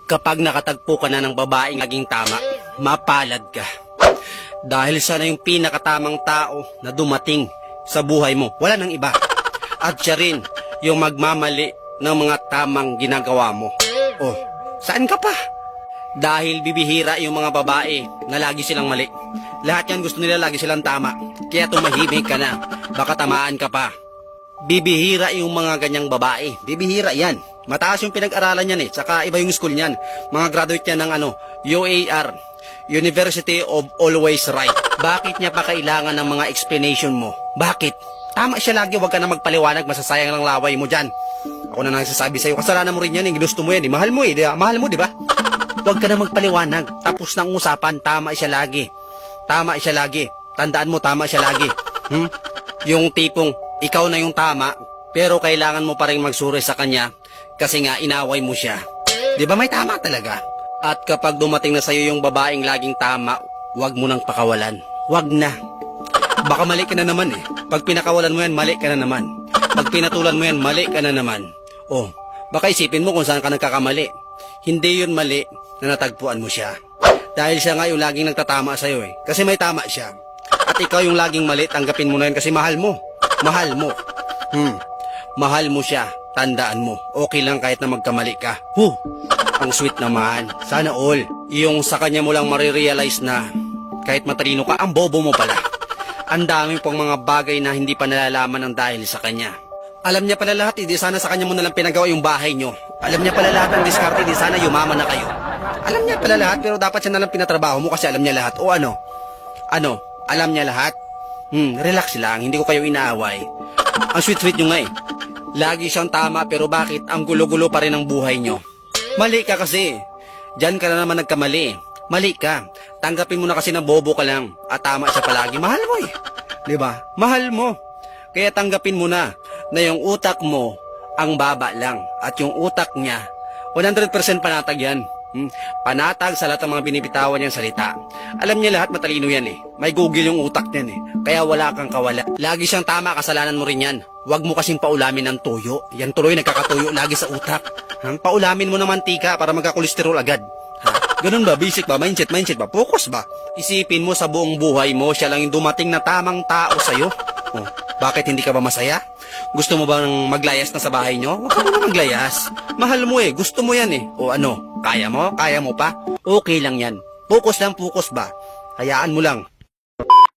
Kapag nakatagpo ka na ng babaeng naging tama, mapalad ka. Dahil siya na yung pinakatamang tao na dumating sa buhay mo. Wala nang iba. At siya rin yung magmamali ng mga tamang ginagawa mo. Oh, saan ka pa? Dahil bibihira yung mga babae na lagi silang mali. Lahat yan gusto nila lagi silang tama. Kaya tumahimik ka na. Baka tamaan ka pa. Bibihira yung mga ganyang babae. Bibihira yan. Mataas yung pinag-aralan yan eh. Tsaka iba yung school niyan. Mga graduate yan ng UAR. University of Always Right. Bakit niya pa kailangan ng mga explanation mo? Bakit? Tama siya lagi. Huwag ka na magpaliwanag. Masasayang lang laway mo dyan. Ako na nagsasabi sa'yo. Kasalanan mo rin yan eh. Ginusto mo yan eh. Mahal mo eh. Mahal mo, di ba? Huwag ka na magpaliwanag. Tapos ng usapan. Tama siya lagi. Tama siya lagi. Tandaan mo, tama siya lagi. Yung tipong ikaw na yung tama, pero kailangan mo pa rin magsuri sa kanya kasi nga inaway mo siya. Di ba may tama talaga? At kapag dumating na sa'yo yung babaeng laging tama, huwag mo nang pakawalan. Huwag na. Baka mali ka na naman eh. Pag pinakawalan mo yan, mali ka na naman. Pag pinatulan mo yan, mali ka na naman. Oh, baka isipin mo kung saan ka nagkakamali. Hindi yun mali na natagpuan mo siya. Dahil siya nga yung laging nagtatama sa'yo eh. Kasi may tama siya. At ikaw yung laging mali, tanggapin mo na yan kasi mahal mo. Mahal mo. Mahal mo siya. Tandaan mo. Okay lang kahit na magkamali ka. Ang sweet naman. Sana all. Yung sa kanya mo lang marirealize na kahit matalino ka, ang bobo mo pala. Ang dami pong mga bagay na hindi pa nalalaman ng dahil sa kanya. Alam niya pala lahat, di sana sa kanya mo nalang pinagawa yung bahay nyo. Alam niya pala lahat ng diskarte, di sana yumaman na kayo. Alam niya pala lahat, pero dapat siya nalang pinatrabaho mo kasi alam niya lahat. O ano? Ano? Alam niya lahat? Relax lang, hindi ko kayo inaaway. Ang sweet-sweet nyo nga eh. Lagi siyang tama pero bakit ang gulo-gulo pa rin ang buhay nyo? Mali ka kasi. Diyan ka na naman nagkamali. Mali ka. Tanggapin mo na kasi na bobo ka lang. At tama siya palagi. Mahal mo eh. Diba? Mahal mo. Kaya tanggapin mo na yung utak mo ang baba lang. At yung utak niya, 100% panatag yan. Panatag sa lahat ng mga binibitawan niyang salita. Alam niya lahat, matalino yan eh. May Google yung utak niyan eh. Kaya wala kang kawala. Lagi siyang tama, kasalanan mo rin yan. Huwag mo kasing paulamin ng tuyo. Yan tuloy nagkakatuyo lagi sa utak. Paulamin mo ng mantika para magkakolesterol agad. Ganun ba? Basic ba? Mindset ba? Focus ba? Isipin mo sa buong buhay mo, siya lang yung dumating na tamang tao sa'yo. Bakit hindi ka ba masaya? Gusto mo bang maglayas na sa bahay nyo? Huwag ka muna maglayas. Mahal mo eh. Gusto mo yan eh. O ano? Kaya mo? Kaya mo pa? Okay lang yan. Focus lang, focus ba? Hayaan mo lang.